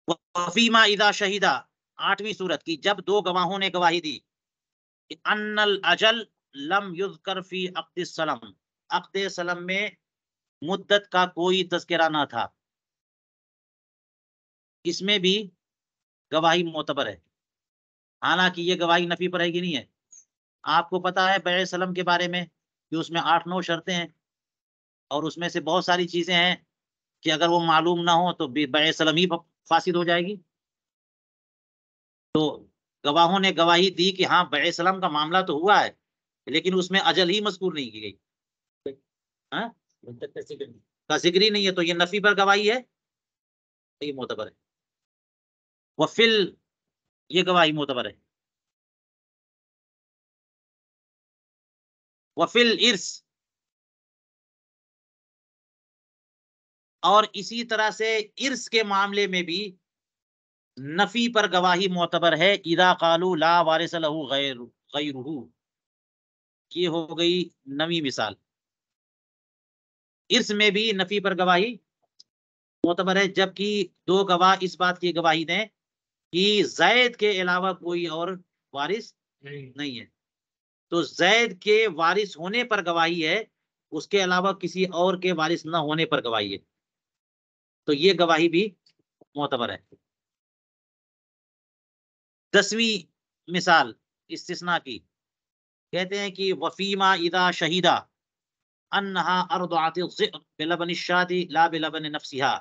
S1: وفیما اذا شہیدا، 8ویں صورت کی، جب دو گواہوں نے گواہی دی کہ ان الاجل لم یذکر فی عقد السلم، عقد سلم میں مدت کا کوئی تذکرہ نہ تھا، اس میں بھی گواہی معتبر ہے. حالانکہ یہ گواہی نفی پر ہے کہ نہیں ہے. آپ کو پتا ہے بیع سلم کے بارے میں کہ اس میں 8-9 شرطیں ہیں، اور اس میں سے بہت ساری چیزیں ہیں کہ اگر وہ معلوم نہ ہو تو بیع سلم ہی فاسد ہو جائے گی. تو گواہوں نے گواہی دی کہ ہاں بیع سلم کا معاملہ تو ہوا ہے، لیکن اس میں اجل ہی مذکور نہیں کی گئی، ہاں کا ذکر ہی نہیں ہے، تو یہ نفی پر گواہی ہے، یہ معتبر ہے. وفل، یہ گواہی معتبر ہے. وفل ارث، اور اسی طرح سے ارث کے معاملے میں بھی نفی پر گواہی معتبر ہے. اذا قالوا لا وارث له غیرہ، یہ ہو گئی 9ویں مثال. ارث میں بھی نفی پر گواہی معتبر ہے، جبکہ دو گواہ اس بات کی گواہی دیں کہ زید کے علاوہ کوئی اور وارث نہیں ہے. تو زید کے وارث ہونے پر گواہی ہے، اس کے علاوہ کسی اور کے وارث نہ ہونے پر گواہی ہے، تو یہ گواہی بھی معتبر ہے. 10ویں مثال استثناء کی، کہتے ہیں کہ وفیما اذا شہیدا انہا ارضعت الذئب بلبن الشاة لا بلبن نفسها،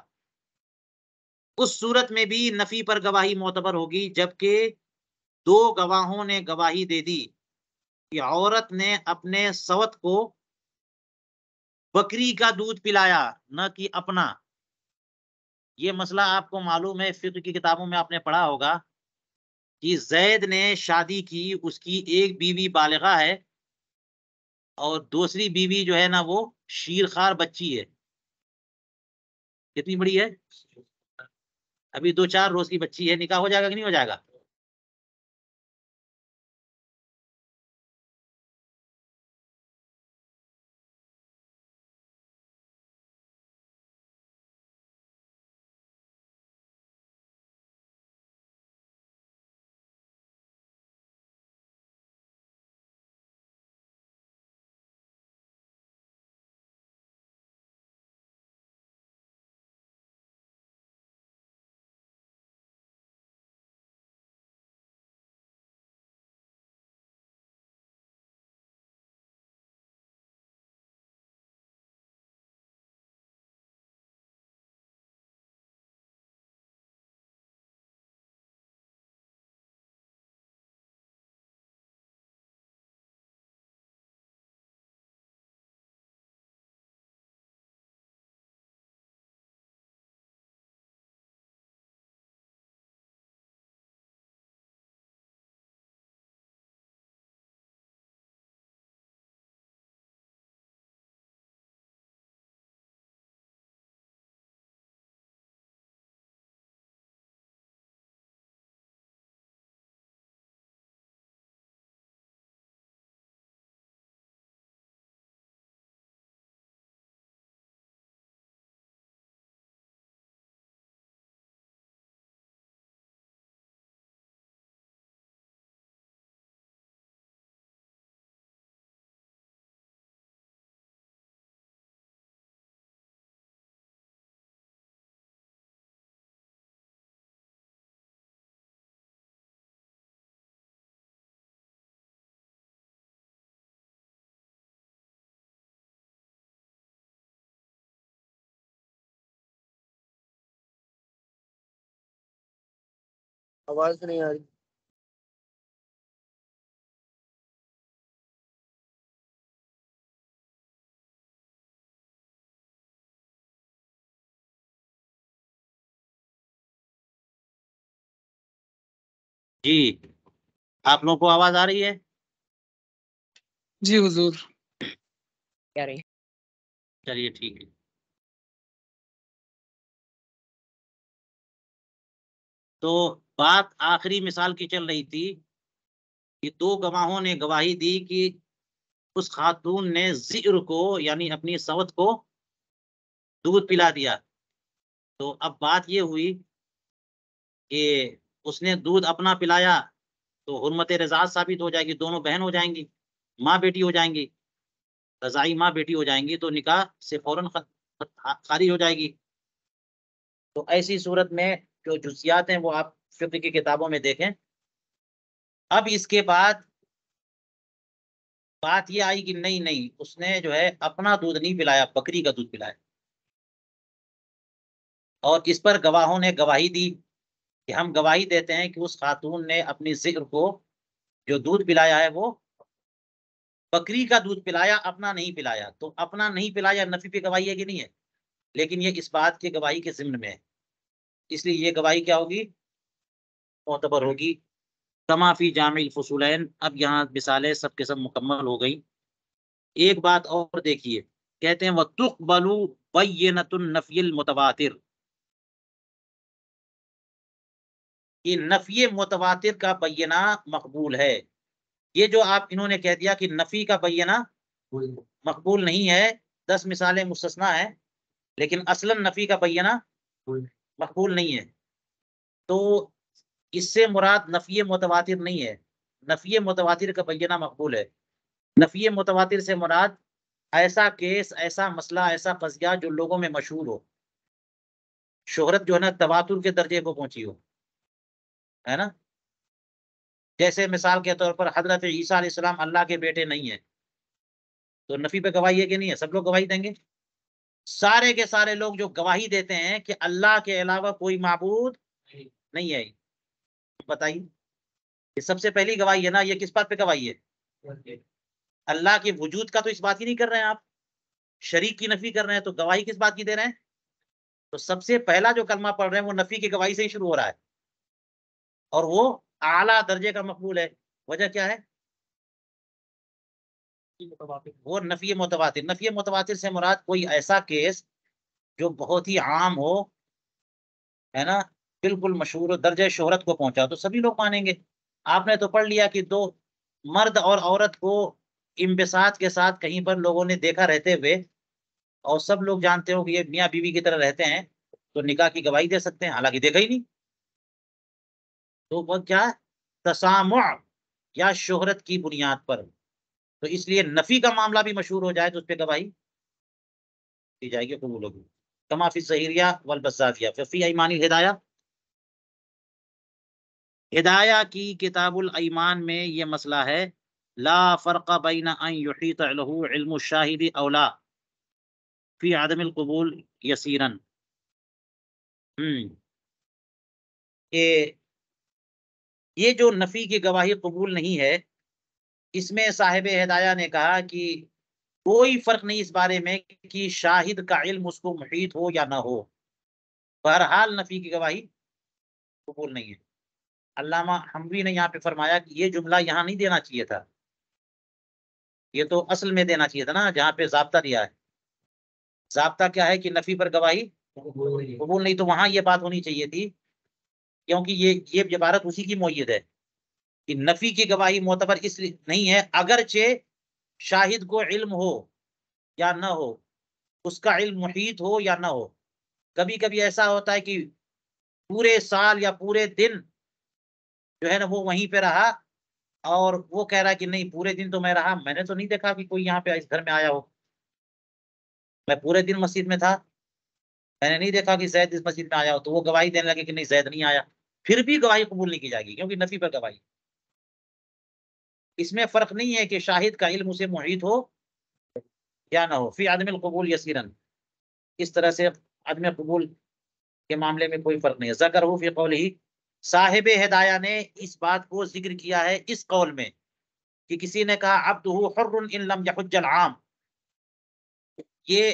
S1: اس صورت میں بھی نفی پر گواہی معتبر ہوگی، جبکہ دو گواہوں نے گواہی دے دی کہ عورت نے اپنے سوت کو بکری کا دودھ پلایا، نہ کہ اپنا. یہ مسئلہ آپ کو معلوم ہے، فقہ کی کتابوں میں آپ نے پڑھا ہوگا کہ زید نے شادی کی، اس کی ایک بیوی بالغہ ہے اور دوسری بیوی جو ہے نا وہ شیرخوار بچی ہے. کتنی بڑی ہے؟ ابھی 2-4 روز کی بچی ہے. نکاح ہو جائے گا کہ نہیں ہو جائے گا؟
S2: آواز نہیں آ رہی.
S1: جی آپ لوگوں کو آواز آ رہی ہے؟
S2: جی حضور کیا رہی
S1: چلیے ٹھیک ہے. تو بات آخری مثال کی چل رہی تھی کہ دو گواہوں نے گواہی دی کہ اس خاتون نے زئر کو یعنی اپنی سوت کو دودھ پلا دیا. تو اب بات یہ ہوئی کہ اس نے دودھ اپنا پلایا تو حرمت رضاعت ثابت ہو جائے گی، دونوں بہن ہو جائیں گی، ماں بیٹی ہو جائیں گی، رضائی ماں بیٹی ہو جائیں گی، تو نکاح سے فوراً خارج ہو جائے گی. تو ایسی صورت میں جو جزیات ہیں وہ آپ فقہ کی کتابوں میں دیکھیں. اب اس کے بعد بات یہ آئی کہ نہیں اس نے جو ہے اپنا دودھ نہیں پلایا، بکری کا دودھ پلایا. اور اس پر گواہوں نے گواہی دی کہ ہم گواہی دیتے ہیں کہ اس خاتون نے اپنی ذکر کو جو دودھ پلایا ہے وہ بکری کا دودھ پلایا، اپنا نہیں پلایا. تو اپنا نہیں پلایا نفی پہ گواہی ہے کہ نہیں ہے، لیکن یہ اس بات کی گواہی کے ضمن میں ہے، اس لیے یہ گواہی کیا ہوگی؟ معتبر ہوگی. کما فی جامع الفصولین. اب یہاں مثالیں سب کے سب مکمل ہو گئی. ایک بات اور دیکھیے، کہتے ہیں وَتُقْبَلُ بَيِّنَةُ النَّفْيِ الْمُتَوَاتِرِ، کہ نفی متواتر کا بینہ مقبول ہے. یہ جو آپ انہوں نے کہہ دیا کہ نفی کا بینہ مقبول نہیں ہے، 10 مثالیں مستثنا ہیں، لیکن اصلا نفی کا بینہ مقبول نہیں ہے. تو اس سے مراد نفی متواتر نہیں ہے، نفی متواتر کا بینہ مقبول ہے. نفی متواتر سے مراد ایسا کیس، ایسا مسئلہ، ایسا قضیہ جو لوگوں میں مشہور ہو، شہرت جو ہے نا تواتر کے درجے کو پہنچی ہو، ہے نا. جیسے مثال کے طور پر حضرت عیسیٰ علیہ السلام اللہ کے بیٹے نہیں ہیں، تو نفی پہ گواہی ہے کہ نہیں ہے؟ سب لوگ گواہی دیں گے. سارے کے سارے لوگ جو گواہی دیتے ہیں کہ اللہ کے علاوہ کوئی معبود نہیں ہے، بتائیے یہ سب سے پہلی گواہی ہے نا. یہ کس بات پہ گواہی ہے؟ اللہ کے وجود کا تو اس بات ہی نہیں کر رہے ہیں آپ، شریک کی نفی کر رہے ہیں، تو گواہی کس بات کی دے رہے ہیں؟ تو سب سے پہلا جو کلمہ پڑھ رہے ہیں وہ نفی کی گواہی سے ہی شروع ہو رہا ہے، اور وہ اعلیٰ درجے کا مقبول ہے. وجہ کیا ہے؟ وہ نفی متواتر. نفی متواتر سے مراد کوئی ایسا کیس جو بہت ہی عام ہو، ہے نا، بالکل مشہور ہو، درجہ شہرت کو پہنچا، تو سبھی لوگ مانیں گے. آپ نے تو پڑھ لیا کہ دو مرد اور عورت کو انبساط کے ساتھ کہیں پر لوگوں نے دیکھا رہتے ہوئے، اور سب لوگ جانتے ہو کہ یہ میاں بیوی کی طرح رہتے ہیں، تو نکاح کی گواہی دے سکتے ہیں، حالانکہ دیکھا ہی نہیں. تو وہ کیا تسامع یا شہرت کی بنیاد پر. تو اس لیے نفی کا معاملہ بھی مشہور ہو جائے تو اس پہ گواہی دی جائے گی، قبول ہوگی. کما فی الظہیریہ والبزازیہ فی ایمان الہدایہ. ہدایہ کی کتاب الایمان میں یہ مسئلہ ہے، لا فرق بین ان یحیط له علم الشاہد اولا فی عدم القبول یسیرا. کہ یہ جو نفی کی گواہی قبول نہیں ہے، اس میں صاحب ہدایہ نے کہا کہ کوئی فرق نہیں اس بارے میں کہ شاہد کا علم اس کو محیط ہو یا نہ ہو، بہرحال نفی کی گواہی قبول نہیں ہے. علامہ حموی نے یہاں پہ فرمایا کہ یہ جملہ یہاں نہیں دینا چاہیے تھا، یہ تو اصل میں دینا چاہیے تھا نا، جہاں پہ ضابطہ دیا ہے. ضابطہ کیا ہے کہ نفی پر گواہی قبول نہیں، تو وہاں یہ بات ہونی چاہیے تھی، کیونکہ یہ عبارت اسی کی مؤید ہے کہ نفی کی گواہی معتبر اس لیے نہیں ہے اگرچہ شاہد کو علم ہو یا نہ ہو، اس کا علم محیط ہو یا نہ ہو. کبھی کبھی ایسا ہوتا ہے کہ پورے سال یا پورے دن جو ہے نا وہ وہیں پہ رہا، اور وہ کہہ رہا ہے کہ نہیں پورے دن تو میں رہا، میں نے تو نہیں دیکھا کہ کوئی یہاں پہ اس گھر میں آیا ہو، میں پورے دن مسجد میں تھا، میں نے نہیں دیکھا کہ زید اس مسجد میں آیا ہو. تو وہ گواہی دینے لگے کہ نہیں زید نہیں آیا، پھر بھی گواہی قبول نہیں کی جائے گی کیونکہ نفی پر گواہی. اس میں فرق نہیں ہے کہ شاہد کا علم اسے محیط ہو یا نہ ہو. فی عدم القبول یسیرن، اس طرح سے عدم قبول کے معاملے میں کوئی فرق نہیں ہے. ذکر ہو فی قولہ، صاحب ہدایہ نے اس بات کو ذکر کیا ہے اس قول میں کہ کسی نے کہا عبدہ حر ان لم یحج العام، یہ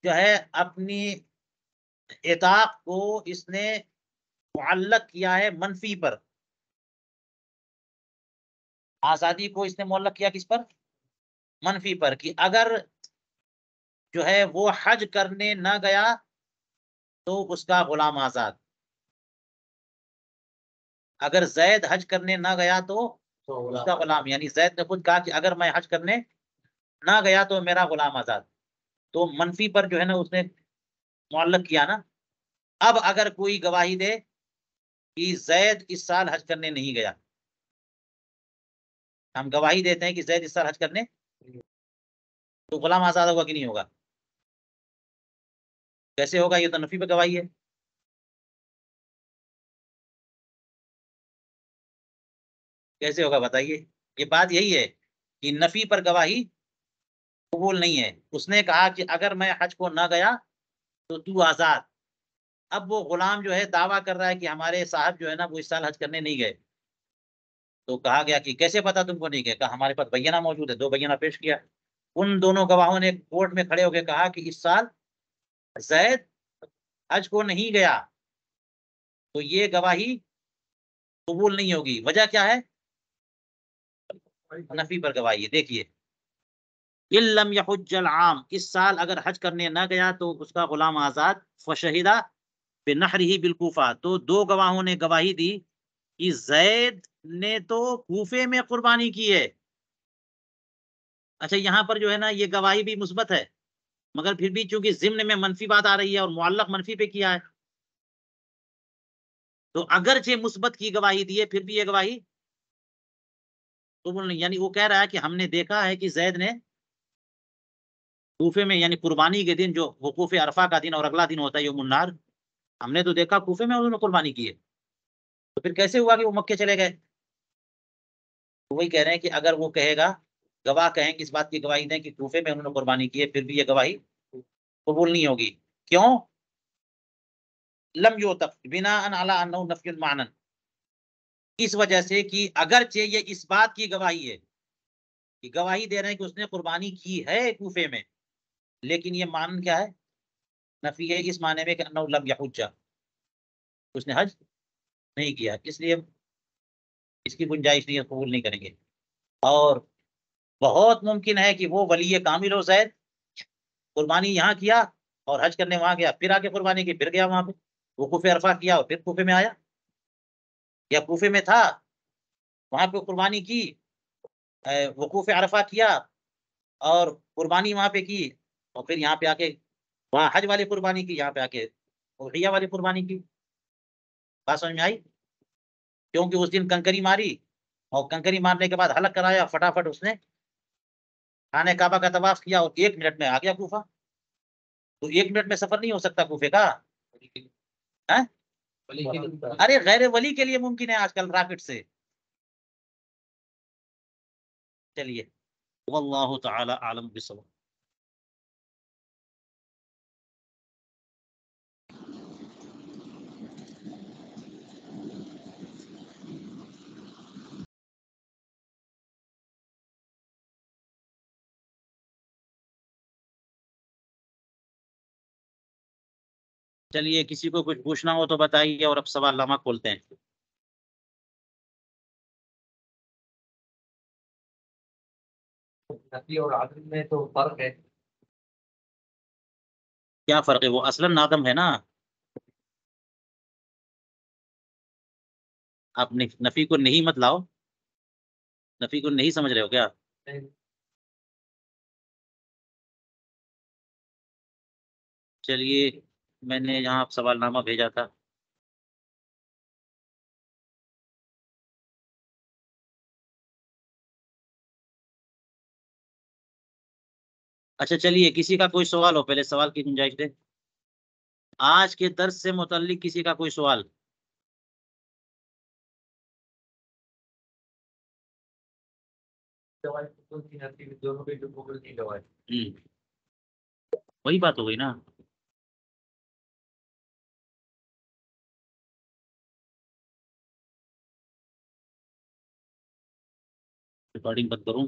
S1: جو ہے اپنی اطاق کو اس نے معلق کیا ہے منفی پر، آزادی کو اس نے معلق کیا کس پر؟ منفی پر، کہ اگر جو ہے وہ حج کرنے نہ گیا تو اس کا غلام آزاد، اگر زید حج کرنے نہ گیا تو اس کا غلام، یعنی زید نے خود کہا کہ اگر میں حج کرنے نہ گیا تو میرا غلام آزاد، تو منفی پر جو ہے نا اس نے معلق کیا نا۔ اب اگر کوئی گواہی دے کہ زید اس سال حج کرنے نہیں گیا، ہم گواہی دیتے ہیں کہ زید اس سال حج کرنے، تو غلام آزاد ہوگا کہ نہیں ہوگا؟ کیسے ہوگا؟ یہ تو نفی پہ گواہی ہے۔ کیسے ہوگا بتائیے؟ یہ بات یہی ہے کہ نفی پر گواہی قبول نہیں ہے۔ اس نے کہا کہ اگر میں حج کو نہ گیا تو آزاد، اب وہ غلام جو ہے دعویٰ کر رہا ہے کہ ہمارے صاحب جو ہے نا وہ اس سال حج کرنے نہیں گئے، تو کہا گیا کہ کیسے پتا تم کو نہیں گئے؟ کہا ہمارے پاس بینہ موجود ہے، 2 بینہ پیش کیا۔ ان دونوں گواہوں نے کورٹ میں کھڑے ہو کے کہا کہ اس سال زید حج کو نہیں گیا، تو یہ گواہی قبول نہیں ہوگی۔ وجہ کیا ہے؟ نفی پر گواہی ہے۔ دیکھیے، لم یحج العام، اس سال اگر حج کرنے نہ گیا تو اس کا غلام آزاد، فشہدہ بنحرہ بالکوفہ، تو 2 گواہوں نے گواہی دی کہ زید نے تو کوفے میں قربانی کی ہے۔ اچھا، یہاں پر جو ہے نا یہ گواہی بھی مثبت ہے، مگر پھر بھی چونکہ ضمن میں منفی بات آ رہی ہے اور معلق منفی پہ کیا ہے، تو اگرچہ مثبت کی گواہی دی ہے پھر بھی یہ گواہی قبول نہیں۔ یعنی وہ کہہ رہا ہے کہ ہم نے دیکھا ہے کہ زید نے کوفے میں، یعنی قربانی کے دن جو وقوف عرفہ کا دن اور اگلا دن ہوتا ہے یوم النار، ہم نے تو دیکھا کوفے میں انہوں نے قربانی کی ہے، تو پھر کیسے ہوا کہ وہ مکے چلے گئے؟ تو وہی کہہ رہے ہیں کہ اگر وہ کہے گا، گواہ کہیں کہ اس بات کی گواہی دیں کہ کوفے میں انہوں نے قربانی کی ہے، پھر بھی یہ گواہی قبول نہیں ہوگی۔ کیوں؟ لم یوتق بناء علی انہ نفی المعنى، اس وجہ سے کہ اگرچہ یہ اس بات کی گواہی ہے کہ گواہی دے رہے ہیں کہ اس نے قربانی کی ہے کوفے میں، لیکن یہ معنی کیا ہے؟ نفی ہے، اس معنی میں کہ انہ لم یحج، اس نے حج نہیں کیا، اس لیے اس کی گنجائش نہیں ہے، قبول نہیں کریں گے۔ اور بہت ممکن ہے کہ وہ ولی کامل ہو زید، قربانی یہاں کیا اور حج کرنے وہاں گیا، پھر آ کے قربانی کی، پھر گیا وہاں پہ وقوف عرفہ کیا اور پھر کوفے میں آیا، یا کوفے میں تھا وہاں پہ قربانی کی، وقوف عرفہ کیا اور قربانی وہاں پہ کی، اور پھر یہاں پہ آ کے وہاں حج والی قربانی کی، یہاں پہ آ کے اضحیہ والی قربانی کی۔ بات سمجھ میں آئی؟ کیونکہ اس دن کنکری ماری اور کنکری مارنے کے بعد حلق کرایا، فٹافٹ اس نے خانہ کعبہ کا طواف کیا اور 1 منٹ میں آ گیا کوفہ۔ تو 1 منٹ میں سفر نہیں ہو سکتا کوفے کا؟ ہاں؟ ارے غیر ولی کے لیے ممکن ہے آج کل راکٹ سے۔ چلیے، واللہ تعالی عالم بالصواب۔ چلیے، کسی کو کچھ پوچھنا ہو تو بتائیے، اور اب سوال نامہ کھولتے ہیں۔
S3: نفی اور عدل میں تو فرق ہے۔
S1: کیا فرق ہے؟ وہ اصلا نادم ہے نا، آپ نفی کو نہیں مت لاؤ، نفی کو نہیں سمجھ رہے ہو کیا؟ چلیے، میں نے یہاں سوال نامہ بھیجا تھا۔ اچھا چلیے، کسی کا کوئی سوال ہو پہلے سوال کی گنجائش دے۔ آج کے درس سے متعلق کسی کا کوئی سوال؟ وہی بات ہو گئی نا۔ ریکارڈنگ بند کروں؟